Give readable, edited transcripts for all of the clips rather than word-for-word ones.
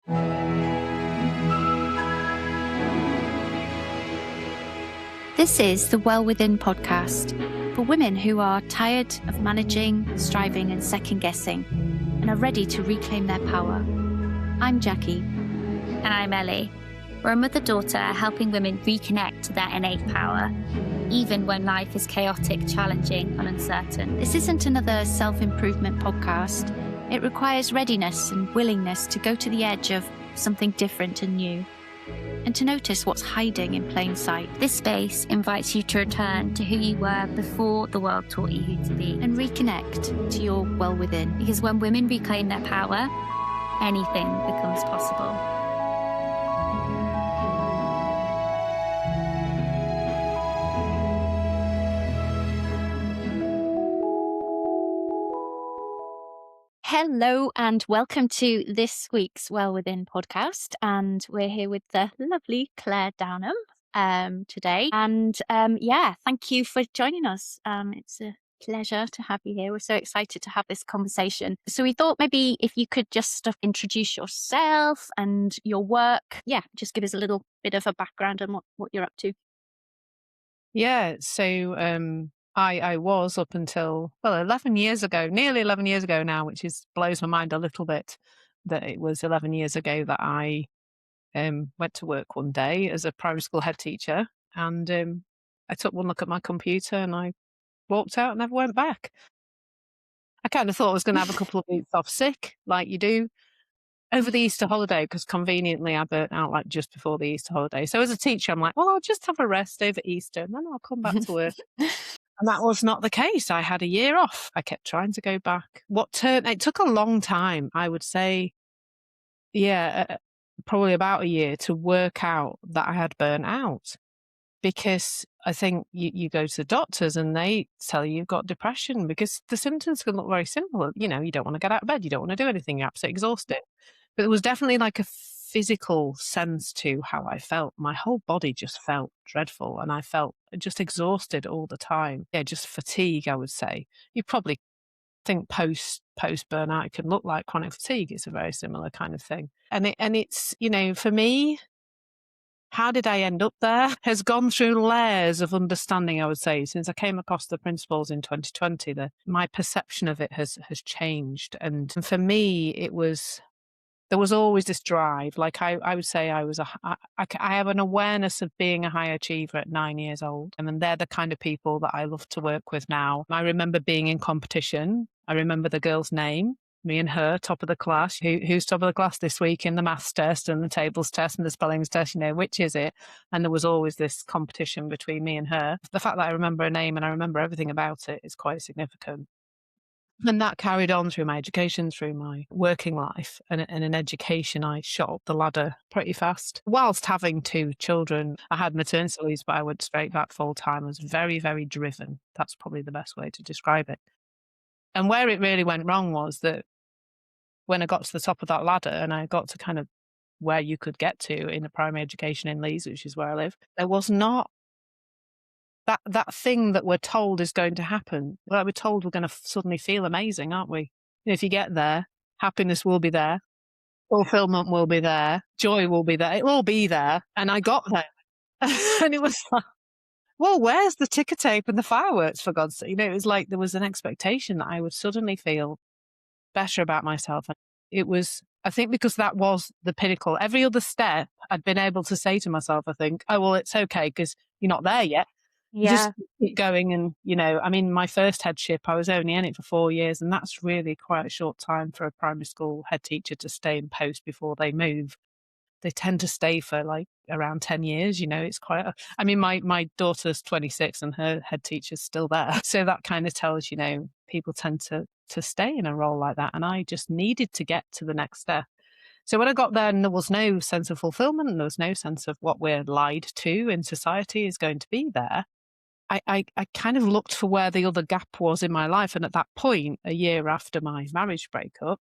This is the Well Within podcast for women who are tired of managing, striving and second-guessing and are ready to reclaim their power. I'm Jackie. And I'm Ellie. We're a mother-daughter helping women reconnect to their innate power, even when life is chaotic, challenging and uncertain. This isn't another self-improvement podcast. It requires readiness and willingness to go to the edge of something different and new, and to notice what's hiding in plain sight. This space invites you to return to who you were before the world taught you who to be. And reconnect to your well within. Because when women reclaim their power, anything becomes possible. Hello and welcome to this week's Well Within podcast. And we're here with the lovely Clare Downham today. And thank you for joining us. It's a pleasure to have you here. We're so excited to have this conversation. So we thought maybe if you could just introduce yourself and your work. Yeah, just give us a little bit of a background on what you're up to. Yeah, so I was up until, 11 years ago, nearly 11 years ago now, which blows my mind a little bit that it was 11 years ago that I went to work one day as a primary school head teacher, and I took one look at my computer and I walked out and never went back. I kind of thought I was going to have a couple of weeks off sick, like you do over the Easter holiday, because conveniently I burnt out like just before the Easter holiday. So as a teacher, I'm like, well, I'll just have a rest over Easter and then I'll come back to work. And that was not the case. I had a year off. I kept trying to go back. It took a long time, I would say, probably about a year to work out that I had burnt out. Because I think you go to the doctors and they tell you you've got depression, because the symptoms can look very simple. You know, you don't want to get out of bed. You don't want to do anything. You're absolutely exhausted. But there was definitely like a physical sense to how I felt. My whole body just felt dreadful and I felt just exhausted all the time. Yeah, just fatigue, I would say. You probably think post burnout it can look like chronic fatigue. It's a very similar kind of thing. And it's, you know, for me, how did I end up there has gone through layers of understanding, I would say. Since I came across the principles in 2020, my perception of it has changed. And for me, there was always this drive. Like I would say I have an awareness of being a high achiever at 9 years old. And then they're the kind of people that I love to work with now. I remember being in competition. I remember the girl's name, me and her, top of the class. Who's top of the class this week in the maths test and the tables test and the spellings test, you know, which is it? And there was always this competition between me and her. The fact that I remember a name and I remember everything about it is quite significant. And that carried on through my education, through my working life. And in education, I shot up the ladder pretty fast. Whilst having 2 children, I had maternity leaves, but I went straight back full time. I was very, very driven. That's probably the best way to describe it. And where it really went wrong was that when I got to the top of that ladder and I got to kind of where you could get to in a primary education in Leeds, which is where I live, there was not that thing that we're told is going to happen. Like we're told we're going to suddenly feel amazing, aren't we? And if you get there, happiness will be there, fulfillment will be there, joy will be there, it'll all be there. And I got there. And it was like, well, where's the ticker tape and the fireworks, for God's sake? You know, it was like there was an expectation that I would suddenly feel better about myself. And it was, I think, because that was the pinnacle. Every other step I'd been able to say to myself, I think, oh, well, it's okay because you're not there yet. Yeah. Just keep going. And, you know, I mean, my first headship, I was only in it for 4 years, and that's really quite a short time for a primary school head teacher to stay in post before they move. They tend to stay for like around 10 years, you know, it's quite I mean, my daughter's 26 and her head teacher's still there. So that kind of tells, you know, people tend to stay in a role like that. And I just needed to get to the next step. So when I got there and there was no sense of fulfillment and there was no sense of what we're lied to in society is going to be there, I kind of looked for where the other gap was in my life. And at that point, a year after my marriage breakup,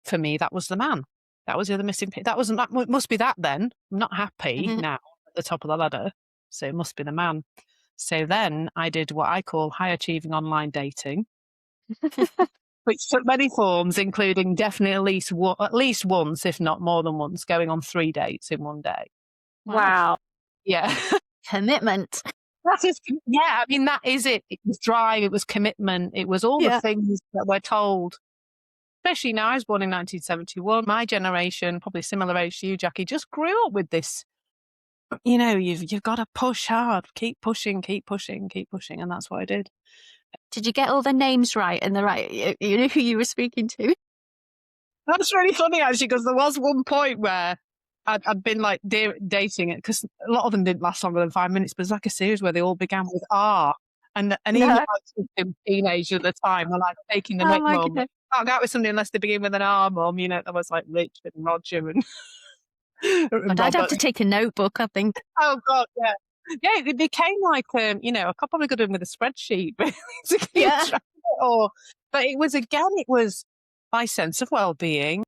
for me, that was the man. That was the other missing piece. It must be that then. I'm not happy now at the top of the ladder. So it must be the man. So then I did what I call high achieving online dating. which took many forms, including definitely at least once, if not more than once, going on 3 dates in one day. Wow. Yeah. Commitment. That is, yeah, I mean, that is it. It was drive, it was commitment, it was all the things that we're told. Especially now, I was born in 1971. My generation, probably similar age to you, Jackie, just grew up with this. You've got to push hard, keep pushing, and that's what I did. Did you get all the names right and the right? You know who you were speaking to? That's really funny, actually, because there was one point where I'd been like dating it, because a lot of them didn't last longer than 5 minutes, but it was like a series where they all began with R. And even No. like teenagers at the time were like taking the Oh mick, my mum. goodness. Can't go out with somebody unless they begin with an R, mum. There was like Richard and Roger and, and But I'd have Robert. to take a notebook, I think. Oh God, yeah. Yeah, it became like, I could probably go in with a spreadsheet really to keep Yeah. track of it. But it was my sense of well-being.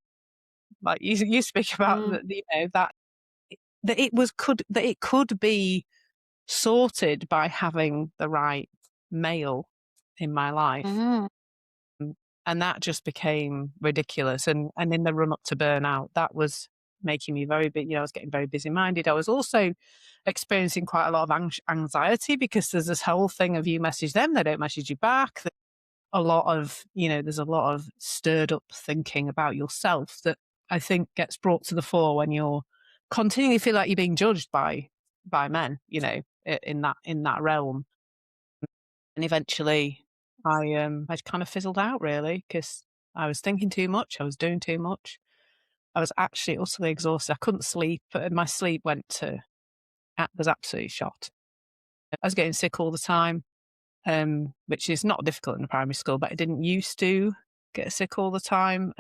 Like you speak about, that it could be sorted by having the right male in my life. And that just became ridiculous. And in the run up to burnout, that was making me very big. I was getting very busy minded. I was also experiencing quite a lot of anxiety, because there's this whole thing of you message them, they don't message you back. There's a lot of stirred up thinking about yourself that I think gets brought to the fore when you're continually feel like you're being judged by men, in that realm. And eventually I kind of fizzled out, really, because I was thinking too much, I was doing too much. I was actually utterly exhausted. I couldn't sleep. My sleep was absolutely shot. I was getting sick all the time, which is not difficult in the primary school, but I didn't used to get sick all the time.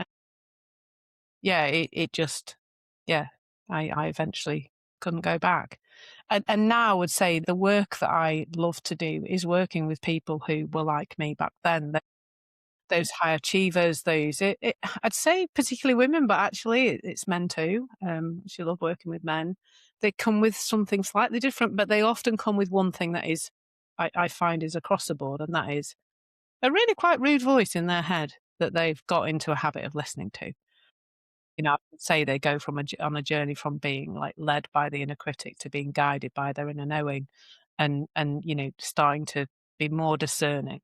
Yeah, it just, I eventually couldn't go back. And now I would say the work that I love to do is working with people who were like me back then. Those high achievers, I'd say particularly women, but actually it's men too. She love working with men. They come with something slightly different, but they often come with one thing that is, I find, is across the board, and that is a really quite rude voice in their head that they've got into a habit of listening to. I would say they go on a journey from being like led by the inner critic to being guided by their inner knowing, and starting to be more discerning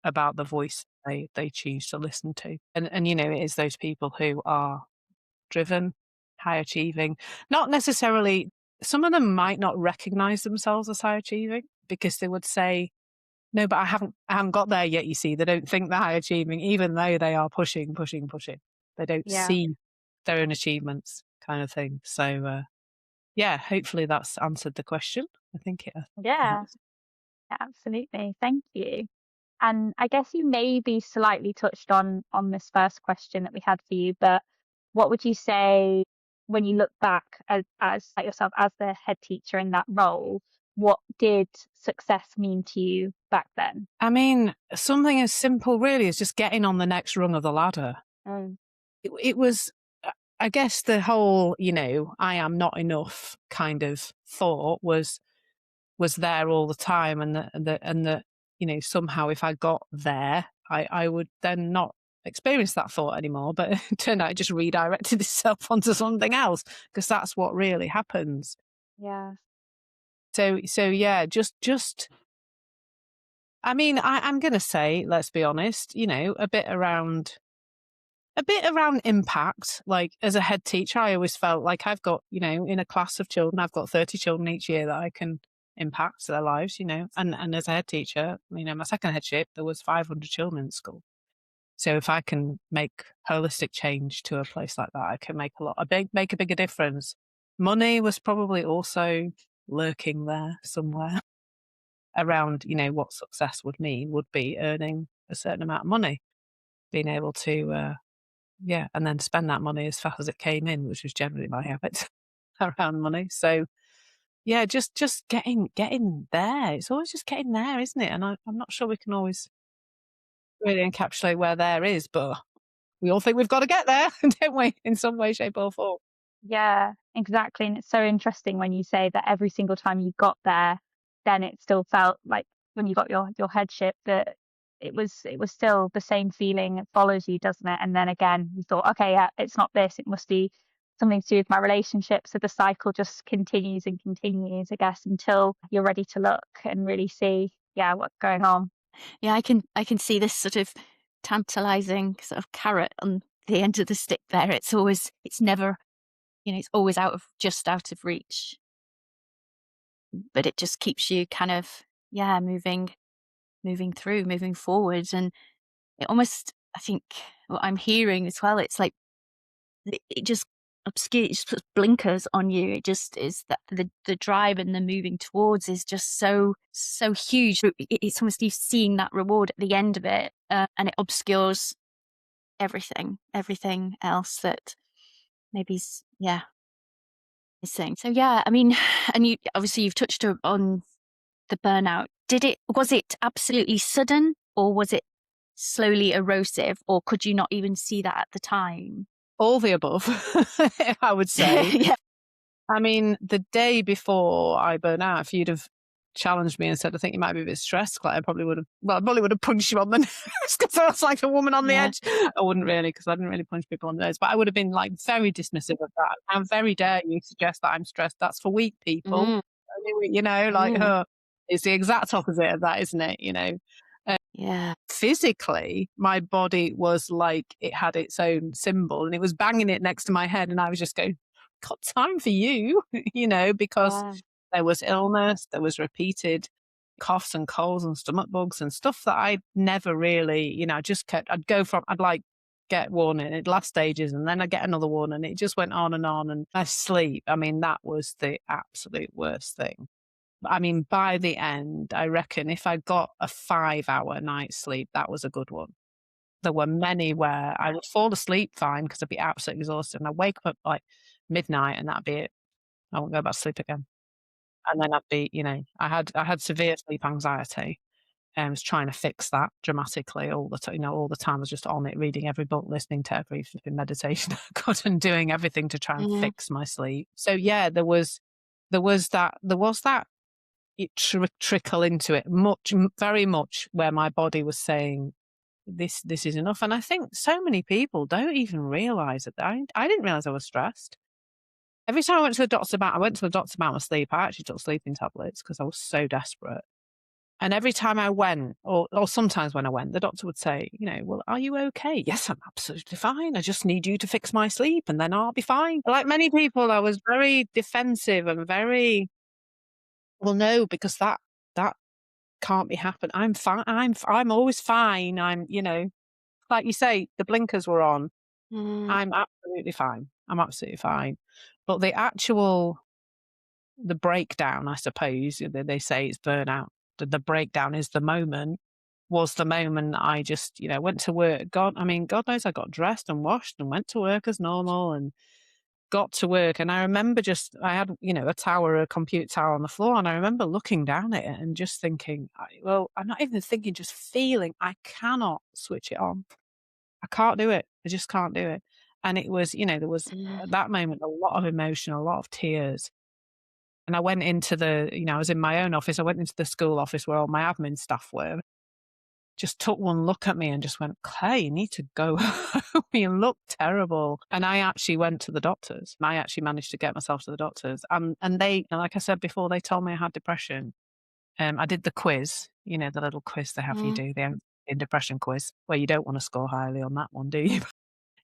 about the voice they choose to listen to. And it is those people who are driven, high achieving, not necessarily. Some of them might not recognize themselves as high achieving, because they would say, no, but I haven't got there yet. You see, they don't think they're high achieving, even though they are pushing. They don't see their own achievements, kind of thing. So, hopefully that's answered the question. I think it Yeah, has. absolutely. Thank you. And I guess you maybe slightly touched on this first question that we had for you, but what would you say when you look back as like yourself as the head teacher in that role? What did success mean to you back then? I mean, something as simple really as just getting on the next rung of the ladder. It was, I guess, the whole, I am not enough kind of thought was there all the time, and that somehow if I got there, I would then not experience that thought anymore. But it turned out it just redirected itself onto something else, because that's what really happens. Yeah. So yeah, just. I mean, I'm going to say, let's be honest, a bit around impact. Like, as a head teacher, I always felt like I've got, in a class of children, I've got 30 children each year that I can impact their lives, and as a head teacher, my second headship, there was 500 children in school. So if I can make holistic change to a place like that, I can make make a bigger difference. Money was probably also lurking there somewhere around, what success would be earning a certain amount of money, being able to, and then spend that money as fast as it came in, which was generally my habit around money. So yeah, just getting there. It's always just getting there, isn't it? And I'm not sure we can always really encapsulate where there is, but we all think we've got to get there, don't we? In some way, shape, or form. Yeah, exactly. And it's so interesting when you say that every single time you got there, then it still felt like when you got your headship that it was still the same feeling. It follows you, doesn't it? And then again, you thought, okay, yeah, it's not this. It must be something to do with my relationship. So the cycle just continues and continues, I guess, until you're ready to look and really see, what's going on. Yeah, I can see this sort of tantalizing sort of carrot on the end of the stick there. It's never, it's always just out of reach. But it just keeps you kind of, moving forwards. And it almost, I think what I'm hearing as well, it's like it just obscures, it just puts blinkers on you. It just is that the drive and the moving towards is just so huge. It's almost you seeing that reward at the end of it, and it obscures everything else that maybe's missing. So I mean, and you obviously you've touched on the burnout. Was it absolutely sudden, or was it slowly erosive, or could you not even see that at the time? All the above, I would say. Yeah. I mean, the day before I burn out, if you'd have challenged me and said, I think you might be a bit stressed, Claire, I probably would have punched you on the nose because I was like a woman on the edge. I wouldn't really, because I didn't really punch people on the nose, but I would have been like very dismissive of that. How very dare you suggest that I'm stressed? That's for weak people. Mm. It's the exact opposite of that, isn't it? Physically, my body was like it had its own symbol and it was banging it next to my head, and I was just going, got time for you, because there was illness, there was repeated coughs and colds and stomach bugs and stuff that I never really, I'd like get one in it last stages and then I get another one, and it just went on. And my sleep, I mean, that was the absolute worst thing. I mean, by the end, I reckon if I got a 5-hour night's sleep, that was a good one. There were many where I would fall asleep fine because I'd be absolutely exhausted, and I'd wake up at like midnight and that'd be it. I won't go back to sleep again. And then I'd be, I had severe sleep anxiety. I was trying to fix that dramatically all the time. All the time I was just on it, reading every book, listening to every flipping meditation I could, and doing everything to try and fix my sleep. So there was that trickle into it, very much, where my body was saying, this is enough. And I think so many people don't even realize it. I didn't realize I was stressed. Every time I went to the doctor about my sleep, I actually took sleeping tablets because I was so desperate. And every time I went, or sometimes when I went, the doctor would say, well, are you okay? Yes, I'm absolutely fine. I just need you to fix my sleep and then I'll be fine. Like many people, I was very defensive and very, well, no, because that can't be happening. I'm fine. I'm always fine. I'm, like you say, the blinkers were on. I'm absolutely fine. But the breakdown, I suppose, they say it's burnout. The breakdown is was the moment I just, went to work. God knows I got dressed and washed and went to work as normal and got to work. And I remember I had, a computer tower on the floor. And I remember looking down at it and just thinking, I'm not even thinking, just feeling I cannot switch it on. I can't do it. I just can't do it. And it was, there was at that moment a lot of emotion, a lot of tears. And I went into I was in my own office. I went into the school office where all my admin staff were. Just took one look at me and just went, Claire, you need to go home. You look terrible. And I actually went to the doctors. I actually managed to get myself to the doctors. And they, like I said before, they told me I had depression. I did the quiz, the little quiz they have you do, the depression quiz, where you don't want to score highly on that one, do you?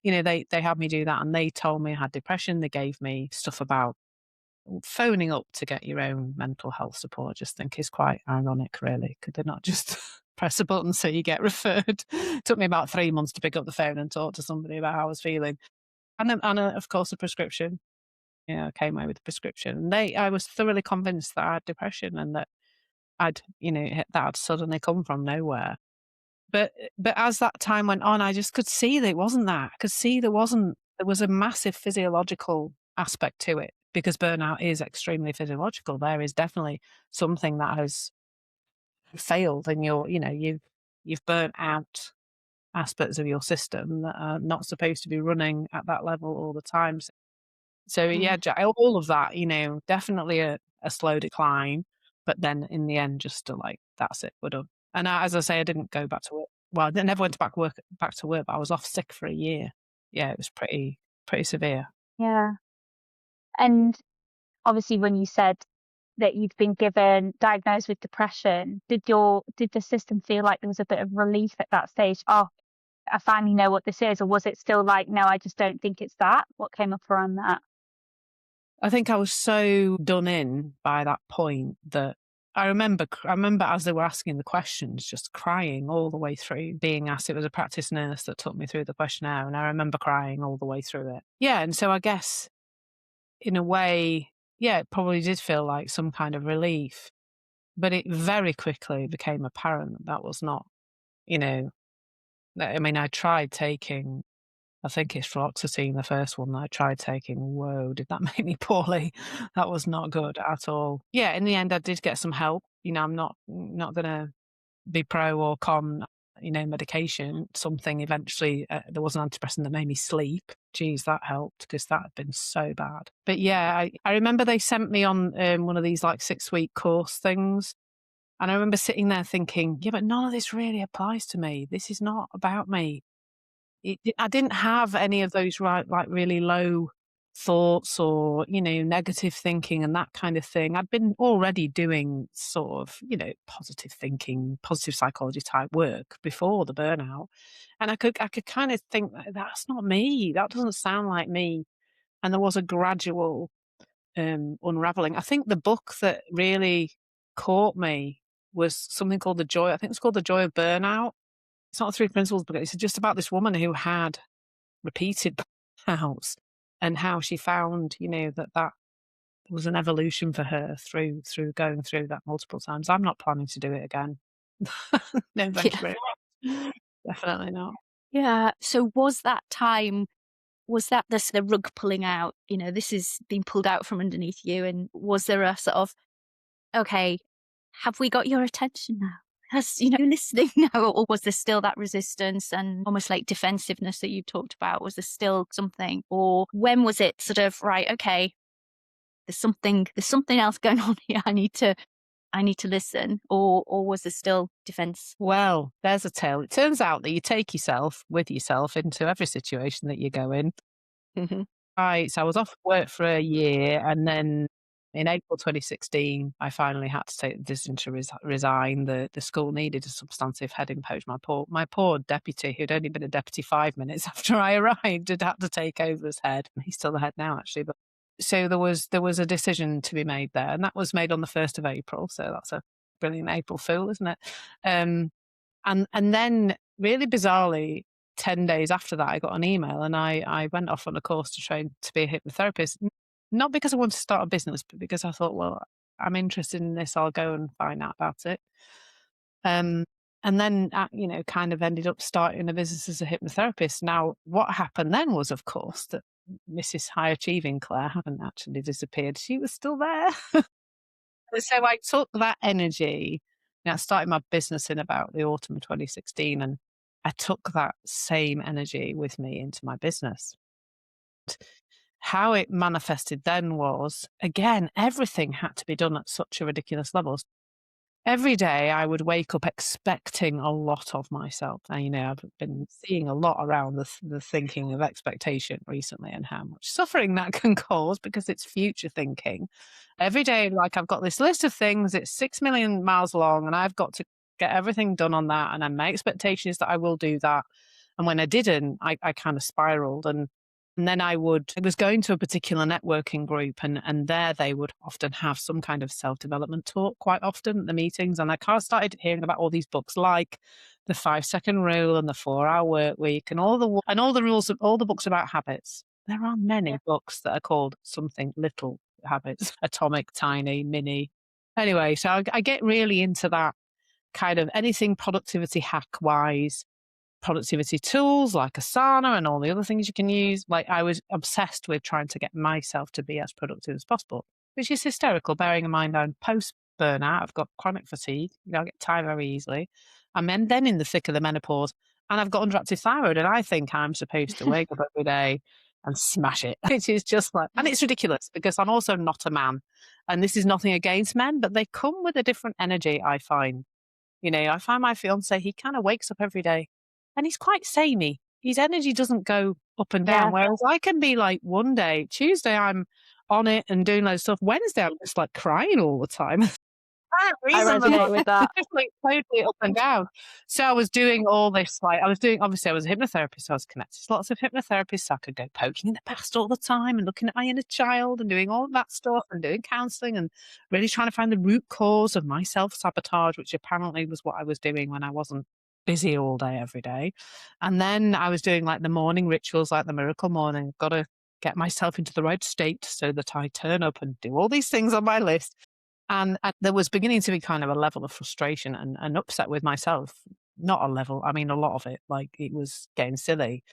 They had me do that, and they told me I had depression. They gave me stuff about phoning up to get your own mental health support. I just think is quite ironic, really. Could they not just press a button so you get referred? It took me about 3 months to pick up the phone and talk to somebody about how I was feeling. And then, of course, a prescription. I came away with a prescription. And I was thoroughly convinced that I had depression and that that had suddenly come from nowhere. But as that time went on, I just could see that it wasn't that. I could see there was a massive physiological aspect to it, because burnout is extremely physiological. There is definitely something that has failed, and you've burnt out aspects of your system that are not supposed to be running at that level all the time. So all of that, definitely a slow decline, but then in the end, just to that's it, we're done. And as I say, I didn't go back to work. Well, I never went back to work, but I was off sick for a year. Yeah, it was pretty severe. Yeah. And obviously when you said that you'd been diagnosed with depression, did the system feel like there was a bit of relief at that stage? Oh, I finally know what this is, or was it still like, no, I just don't think it's that? What came up around that? I think I was so done in by that point that I remember as they were asking the questions, just crying all the way through, being asked. It was a practice nurse that took me through the questionnaire, and I remember crying all the way through it. Yeah, and so I guess in a way, yeah, it probably did feel like some kind of relief, but it very quickly became apparent that was not, I mean, I tried taking, I think it's fluoxetine, the first one that I tried taking. Whoa, did that make me poorly? That was not good at all. Yeah, in the end, I did get some help. I'm not going to be pro or con, medication. Something eventually, there was an antidepressant that made me sleep. Geez, that helped because that had been so bad. But yeah, I remember they sent me on one of these like 6-week course things. And I remember sitting there thinking, yeah, but none of this really applies to me. This is not about me. I didn't have any of those really low thoughts or, negative thinking and that kind of thing. I'd been already doing sort of, positive thinking, positive psychology type work before the burnout. And I could kind of think that's not me. That doesn't sound like me. And there was a gradual unraveling. I think the book that really caught me was something called I think it's called The Joy of Burnout. It's not the 3 principles, but it's just about this woman who had repeated burnouts and how she found, that was an evolution for her through going through that multiple times. I'm not planning to do it again. No, thank you very much. Definitely not. Yeah. So was that the rug pulling out? This is being pulled out from underneath you, and was there a sort of, okay, have we got your attention now? You're listening now, or was there still that resistance and almost like defensiveness that you talked about? Was there still something, or when was it sort of right? Okay, there's something else going on here. I need to listen, or was there still defense? Well, there's a tale. It turns out that you take yourself with yourself into every situation that you go in. Mm-hmm. Right. So I was off work for a year, and then in April 2016, I finally had to take the decision to resign. The school needed a substantive heading post. My poor deputy, who'd only been a deputy 5 minutes after I arrived, had had to take over as head. He's still the head now, actually. But so there was a decision to be made there, and that was made on the 1st of April. So that's a brilliant April Fool, isn't it? And then really bizarrely, 10 days after that, I got an email, and I went off on a course to train to be a hypnotherapist. Not because I wanted to start a business, but because I thought, well, I'm interested in this. I'll go and find out about it. And then, kind of ended up starting a business as a hypnotherapist. Now, what happened then was, of course, that Mrs. High Achieving Claire hadn't actually disappeared. She was still there. So I took that energy. I started my business in about the autumn of 2016, and I took that same energy with me into my business. How it manifested then was, again, everything had to be done at such a ridiculous level. Every day I would wake up expecting a lot of myself. And, I've been seeing a lot around the thinking of expectation recently and how much suffering that can cause because it's future thinking. Every day, like I've got this list of things, it's 6 million miles long, and I've got to get everything done on that. And then my expectation is that I will do that. And when I didn't, I kind of spiraled. And then I was going to a particular networking group, and there they would often have some kind of self-development talk quite often at the meetings. And I kind of started hearing about all these books like the 5-second rule and the 4-hour work week and all the rules of all the books about habits. There are many books that are called something little habits, atomic, tiny, mini. Anyway, so I get really into that kind of anything productivity hack wise. Productivity tools like Asana and all the other things you can use. Like I was obsessed with trying to get myself to be as productive as possible, which is hysterical, bearing in mind I'm post burnout. I've got chronic fatigue. I get tired very easily. I'm then in the thick of the menopause, and I've got underactive thyroid, and I think I'm supposed to wake up every day and smash it. It is just like, and it's ridiculous because I'm also not a man, and this is nothing against men, but they come with a different energy, I find. I find my fiance, he kind of wakes up every day and he's quite samey. His energy doesn't go up and down. Yeah. Whereas I can be like one day, Tuesday, I'm on it and doing loads of stuff. Wednesday, I'm just like crying all the time. I Reason resonate with that. just like totally up and down. So I was doing all this, obviously I was a hypnotherapist, so I was connected to lots of hypnotherapists. So I could go poking in the past all the time and looking at my inner child and doing all of that stuff and doing counselling and really trying to find the root cause of my self-sabotage, which apparently was what I was doing when I wasn't busy all day, every day. And then I was doing like the morning rituals, like the miracle morning. Got to get myself into the right state so that I turn up and do all these things on my list. And there was beginning to be kind of a level of frustration and upset with myself. Not a level, I mean, a lot of it, like it was getting silly.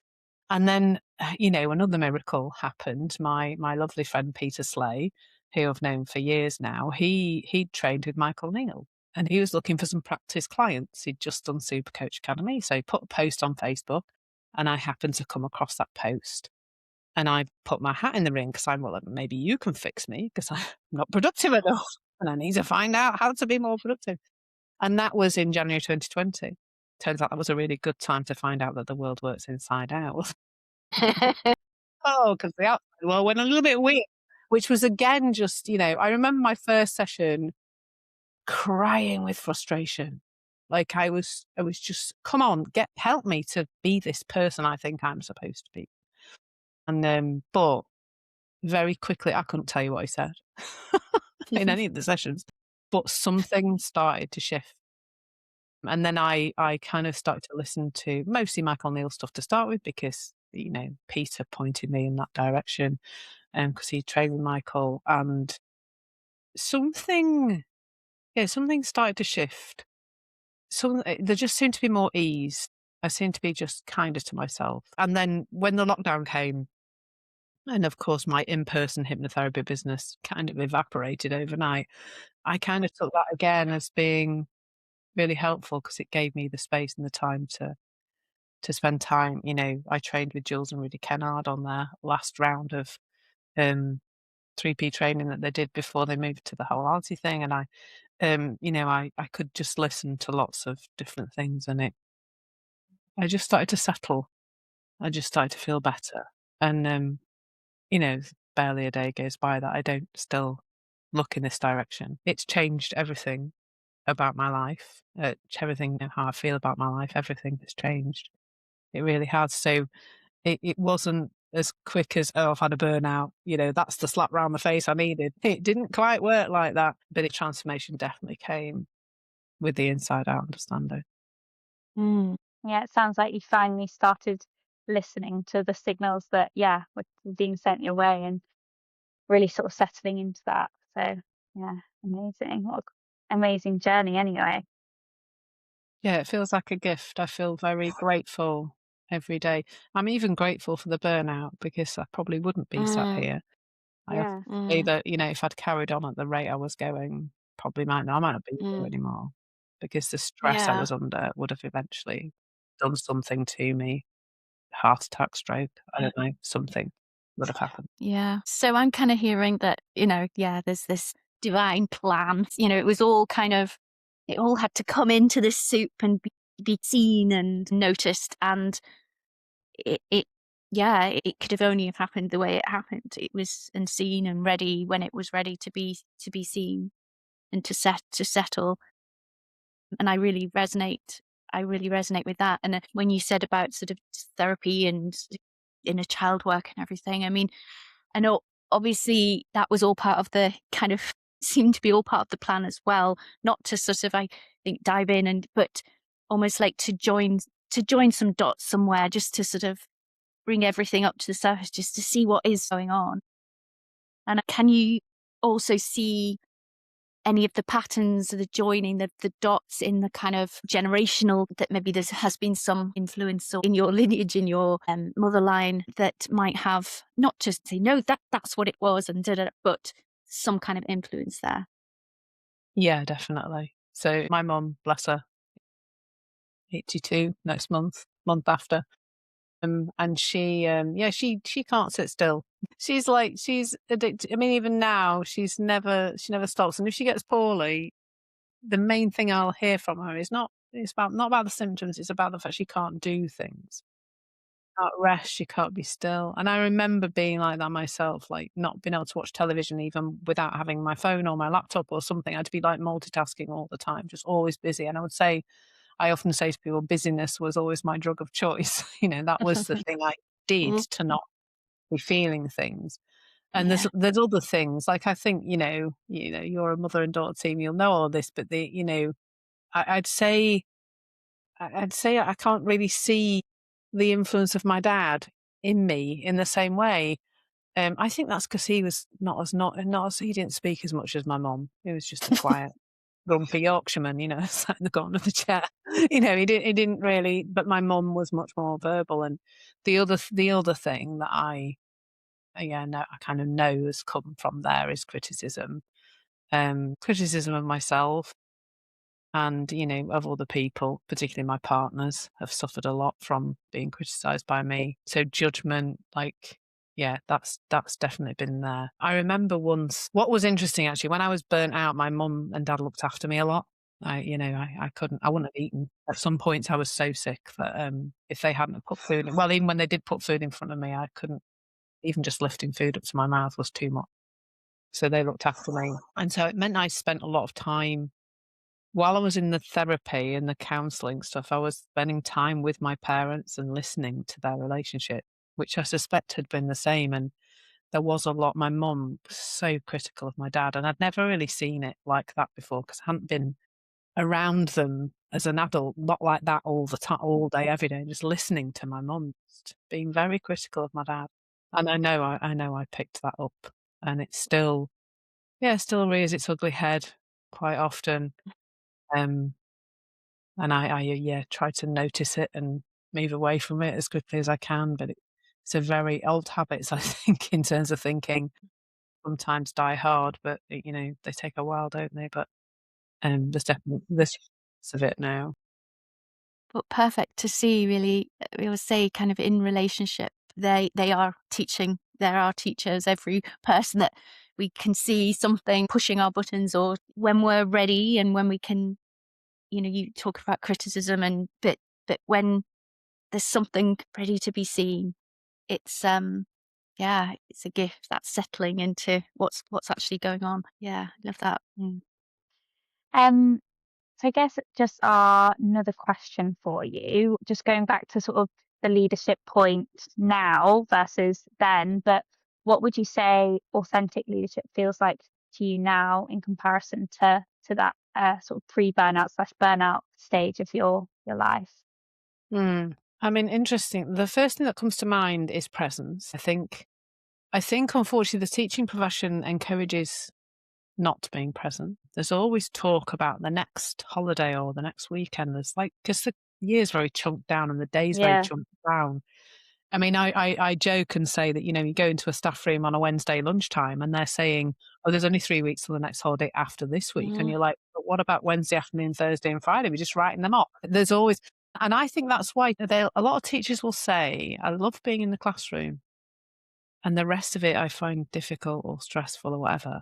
And then, another miracle happened. My lovely friend Peter Slay, who I've known for years now, he'd trained with Michael Neal and he was looking for some practice clients. He'd just done Super Coach Academy. So he put a post on Facebook and I happened to come across that post. And I put my hat in the ring because I'm, well, maybe you can fix me because I'm not productive enough and I need to find out how to be more productive. And that was in January 2020. Turns out that was a really good time to find out that the world works inside out. Because the outside world went a little bit weird, which was again just, I remember my first session crying with frustration. Like I was just, come on, help me to be this person I think I'm supposed to be. And but very quickly, I couldn't tell you what he said in any of the sessions, but something started to shift. And then I kind of started to listen to mostly Michael Neal stuff to start with because, Peter pointed me in that direction because he trained with Michael and something started to shift. There just seemed to be more ease. I seemed to be just kinder to myself. And then when the lockdown came, and of course, my in-person hypnotherapy business kind of evaporated overnight. I kind of took that again as being really helpful because it gave me the space and the time to spend time. I trained with Jules and Rudy Kennard on their last round of 3P training that they did before they moved to the wholehearted thing, and I could just listen to lots of different things, and I just started to settle. I just started to feel better, and barely a day goes by that I don't still look in this direction. It's changed everything about my life, everything, how I feel about my life, everything has changed. It really has. So it wasn't as quick as, oh, I've had a burnout, that's the slap round the face I needed. It didn't quite work like that, but the transformation definitely came with the inside out understanding. Yeah, it sounds like you finally started listening to the signals that, were being sent your way and really sort of settling into that. So, yeah, amazing. What an amazing journey anyway. Yeah, it feels like a gift. I feel very grateful every day. I'm even grateful for the burnout because I probably wouldn't be sat here. I have Yeah. to say that, if I'd carried on at the rate I was going, I might not be here anymore because the stress I was under would have eventually done something to me. Heart attack, stroke, I don't know, something would have happened. Yeah. So I'm kind of hearing that, there's this divine plan. It was all it all had to come into this soup and be seen and noticed. And it could have only have happened the way it happened. It was and seen and ready when it was ready to be seen and to settle. And I really resonate with that. And when you said about sort of therapy and inner child work and everything, I mean, I know obviously that was all part of the kind of seemed to be all part of the plan as well, not to sort of, I think, dive in but almost like to join some dots somewhere, just to sort of bring everything up to the surface, just to see what is going on. And can you also see any of the patterns, the joining, the dots in the kind of generational, that maybe there has been some influence in your lineage, in your mother line, that might have not just say, no, that's what it was and but some kind of influence there? Yeah, definitely. So my mum, bless her, 82 next month after. And she can't sit still. She's addicted. I mean, even now she never stops. And if she gets poorly, the main thing I'll hear from her is not about the symptoms, it's about the fact she can't do things. Can't rest, she can't be still. And I remember being like that myself, like not being able to watch television even without having my phone or my laptop or something. I'd be like multitasking all the time, just always busy. And I often say to people, busyness was always my drug of choice. That was the thing I did Mm, to not be feeling things. And yeah. there's other things, like I think, you're a mother and daughter team, you'll know all of this, but I, I'd say I'd say I can't really see the influence of my dad in me in the same way. I think that's because he was not as he didn't speak as much as my mum. He was just a quiet, grumpy Yorkshireman, sat in the corner of the chair. He didn't really. But my mum was much more verbal. And the other thing that I kind of know has come from there is criticism. Criticism of myself and of other people, particularly my partners, have suffered a lot from being criticized by me. So judgment, like, yeah, that's definitely been there. I remember once, what was interesting actually, when I was burnt out, my mum and dad looked after me a lot. I wouldn't have eaten. At some points I was so sick that if they hadn't put food in, well, even when they did put food in front of me, I couldn't, even just lifting food up to my mouth was too much. So they looked after me. And so it meant I spent a lot of time while I was in the therapy and the counselling stuff. I was spending time with my parents and listening to their relationship, which I suspect had been the same. And there was a lot. My mum was so critical of my dad, and I'd never really seen it like that before because I hadn't been around them as an adult, not like that all the time, all day, every day, just listening to my mum just being very critical of my dad. And I know I picked that up, and it's still, yeah, still rears its ugly head quite often. Um, And I try to notice it and move away from it as quickly as I can, but it's a very old habits, I think, in terms of thinking. Sometimes die hard, but, they take a while, don't they? But, there's definitely this of it now. But perfect to see really, we always say kind of in relationship, they are teaching. There are teachers, every person that we can see something pushing our buttons or when we're ready and when we can, you talk about criticism but when there's something ready to be seen, it's yeah, it's a gift that's settling into what's actually going on. Yeah, I love that. Mm. Um, so I guess just another question for you, just going back to sort of the leadership point now versus then, but what would you say authentic leadership feels like to you now in comparison to that sort of pre-burnout slash burnout stage of your life? Hmm. I mean, interesting. The first thing that comes to mind is presence. I think unfortunately the teaching profession encourages not being present. There's always talk about the next holiday or the next weekend. There's like, because the year's very chunked down and the day's very Yeah. chunked down. I mean, I joke and say that, you go into a staff room on a Wednesday lunchtime and they're saying, oh, there's only 3 weeks till the next holiday after this week. And Mm, you're like, but what about Wednesday afternoon, Thursday and Friday? We're just writing them off. There's always, and I think that's why a lot of teachers will say, I love being in the classroom. And the rest of it I find difficult or stressful or whatever.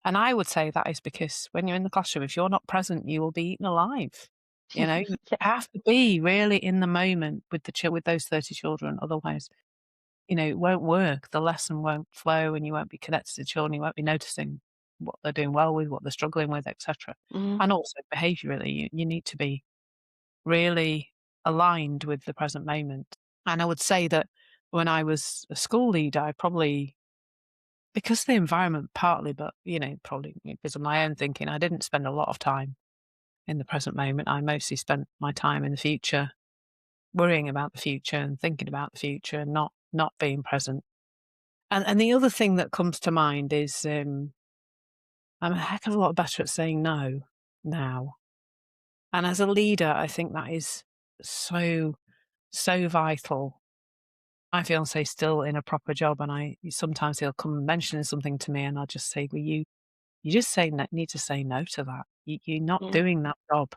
And I would say that is because when you're in the classroom, if you're not present, you will be eaten alive. You Yeah. have to be really in the moment with with those 30 children. Otherwise, it won't work. The lesson won't flow and you won't be connected to the children. You won't be noticing what they're doing well with, what they're struggling with, etc. mm, And also behaviorally, you need to be really aligned with the present moment. And I would say that when I was a school leader, I probably, because of the environment partly, but, probably because of my own thinking, I didn't spend a lot of time in the present moment. I mostly spent my time in the future, worrying about the future and thinking about the future and not being present. And the other thing that comes to mind is I'm a heck of a lot better at saying no now. And as a leader, I think that is so, so vital. My fiance is still in a proper job, and sometimes he'll come mentioning something to me, and I'll just say, "Well, you just need to say no to that. You're not mm, doing that job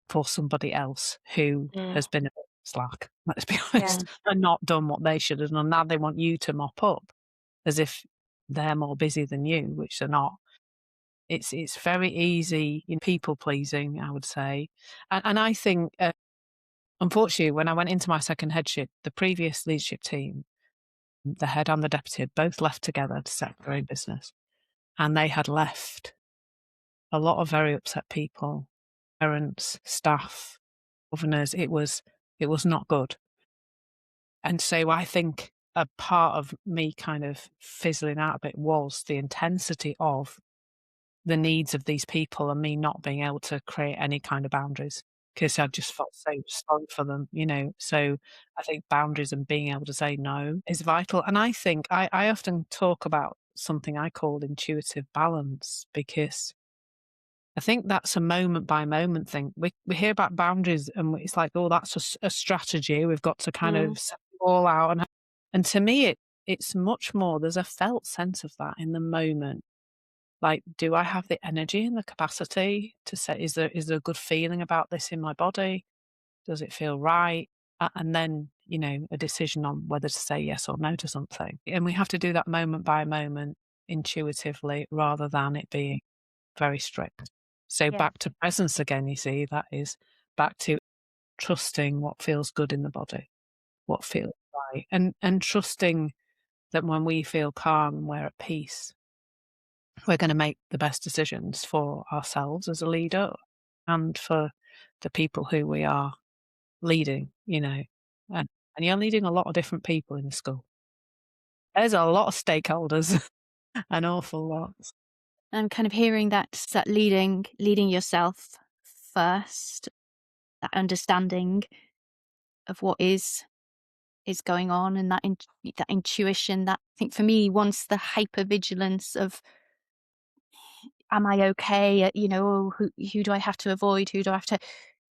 for somebody else who mm, has been a bit slack, let's be yeah. honest, and not done what they should have done. Now they want you to mop up as if they're more busy than you, which they're not." It's very easy, people pleasing, I would say. And I think, unfortunately, when I went into my second headship, the previous leadership team, the head and the deputy, had both left together to set their own business. And they had left a lot of very upset people, parents, staff, governors. It was not good. And so I think a part of me kind of fizzling out a bit was the intensity of the needs of these people and me not being able to create any kind of boundaries because I just felt so sorry for them, So I think boundaries and being able to say no is vital. And I think I often talk about something I call intuitive balance because I think that's a moment by moment thing. We hear about boundaries and it's like, oh, that's a strategy. We've got to kind of set it all out. And to me, it's much more, there's a felt sense of that in the moment. Like, do I have the energy and the capacity to say, is there a good feeling about this in my body? Does it feel right? And then, a decision on whether to say yes or no to something. And we have to do that moment by moment intuitively rather than it being very strict. So Yeah. back to presence again, you see, that is back to trusting what feels good in the body, what feels right. And trusting that when we feel calm and we're at peace, we're going to make the best decisions for ourselves as a leader and for the people who we are leading, And you're leading a lot of different people in the school. There's a lot of stakeholders, an awful lot. And kind of hearing that leading yourself first, that understanding of what is going on, and that intuition, that I think for me, once the hypervigilance of am I okay, who do I have to avoid, who do I have to,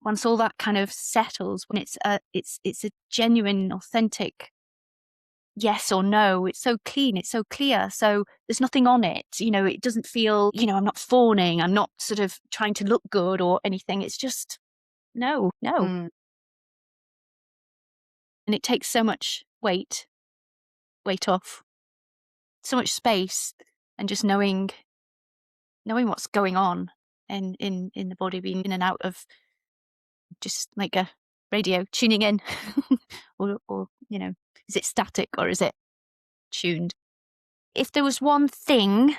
once all that kind of settles, when it's a genuine, authentic yes or no, it's so clean, it's so clear, so there's nothing on it, it doesn't feel, I'm not fawning, I'm not sort of trying to look good or anything, it's just no. And it takes so much weight off, so much space, and just knowing what's going on in the body, being in and out of, just like a radio tuning in or is it static or is it tuned? If there was one thing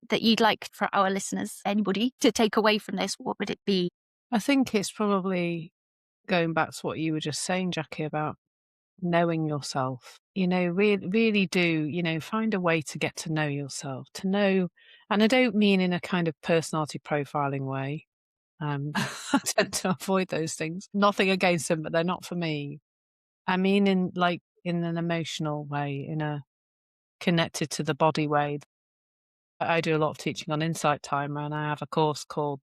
that you'd like for our listeners, anybody, to take away from this, what would it be? I think it's probably going back to what you were just saying, Jackie, about knowing yourself. Really do, find a way to get to know yourself, to know, and I don't mean in a kind of personality profiling way. I tend to avoid those things. Nothing against them, but they're not for me. I mean in an emotional way, in a connected to the body way. I do a lot of teaching on Insight Timer, and I have a course called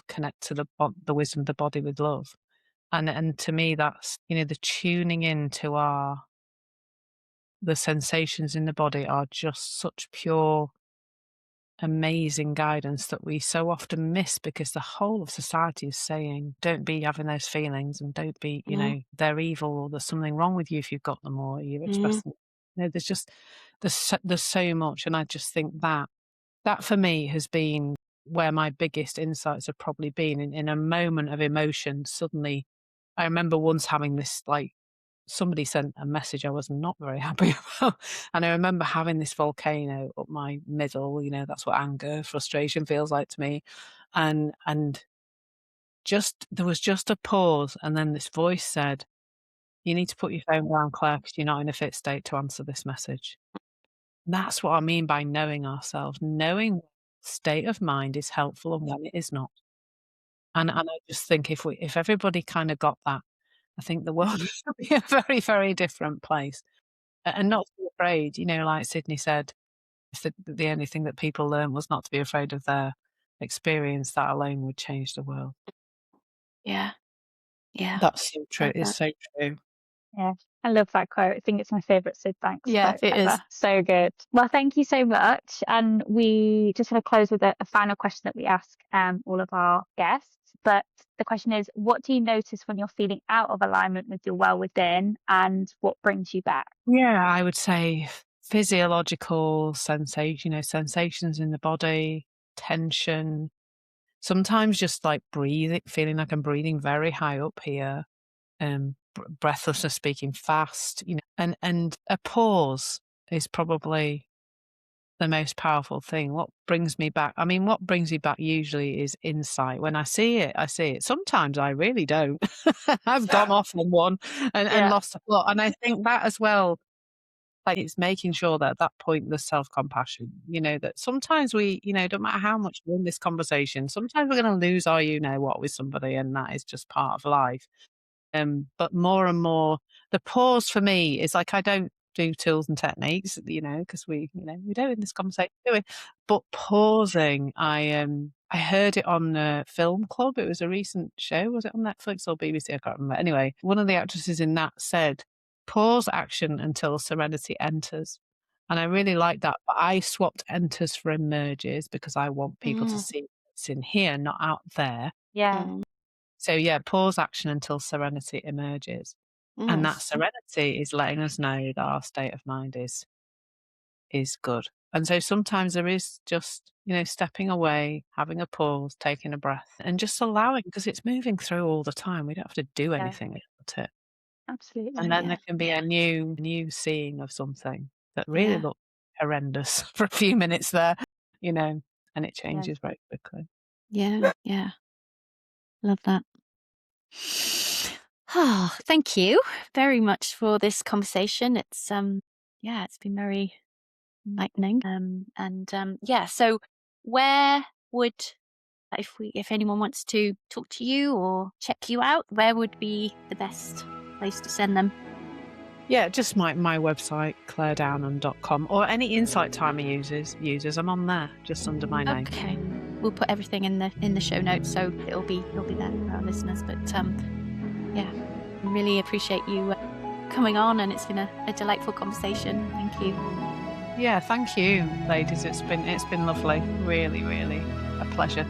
Connect to the Wisdom of the Body with Love. And to me, that's, the tuning into the sensations in the body are just such pure, amazing guidance that we so often miss because the whole of society is saying, don't be having those feelings and don't be, they're evil or there's something wrong with you if you've got them or you're expressing. There's so much. And I just think that for me has been where my biggest insights have probably been in a moment of emotion. Suddenly, I remember once having this, like, somebody sent a message I was not very happy about. And I remember having this volcano up my middle, that's what anger, frustration feels like to me. And there was just a pause. And then this voice said, you need to put your phone down, Claire, because you're not in a fit state to answer this message. That's what I mean by knowing ourselves, knowing what state of mind is helpful and when it is not. And I just think if everybody kind of got that, I think the world would be a very, very different place. And not to be afraid, like Sydney said, if the only thing that people learn was not to be afraid of their experience, that alone would change the world. Yeah. That's so true. It's so true. Yeah, I love that quote. I think it's my favourite Sid Banks Yeah, quote it ever. is. So good. Well, thank you so much. And we just want to close with a final question that we ask all of our guests. But the question is, what do you notice when you're feeling out of alignment with your well within, and what brings you back? Yeah, I would say physiological sensations in the body, tension. Sometimes just like breathing, feeling like I'm breathing very high up here, breathlessness, speaking fast, and a pause is probably the most powerful thing. What brings me back usually is insight. When I see it, I see it. Sometimes I really don't. I've gone off on one and lost a plot. And I think that as well, like, it's making sure that at that point there's self-compassion, that sometimes we, don't matter how much we're in this conversation, sometimes we're going to lose our what with somebody, and that is just part of life. But more and more, the pause for me is like, I don't do tools and techniques, because we don't in this conversation, do we? But pausing, I heard it on Film Club. It was a recent show. Was it on Netflix or BBC? I can't remember. Anyway, one of the actresses in that said, pause action until serenity enters. And I really like that. But I swapped enters for emerges because I want people to see it's in here, not out there. Yeah. So yeah, pause action until serenity emerges. And that serenity is letting us know that our state of mind is good. And so sometimes there is just, stepping away, having a pause, taking a breath, and just allowing, because it's moving through all the time. We don't have to do anything about it. Absolutely. And then there can be a new seeing of something that really looked horrendous for a few minutes there, and it changes very quickly. Yeah. Love that. Oh, thank you very much for this conversation. It's it's been very enlightening. So where would, if anyone wants to talk to you or check you out, where would be the best place to send them? Yeah, just my website, claredownham.com, or any Insight Timer users. I'm on there, just under my name. Okay, we'll put everything in the show notes, so it'll be there for our listeners. But I really appreciate you coming on, and it's been a delightful conversation. Thank you. Yeah, thank you, ladies. It's been lovely. Really, really a pleasure.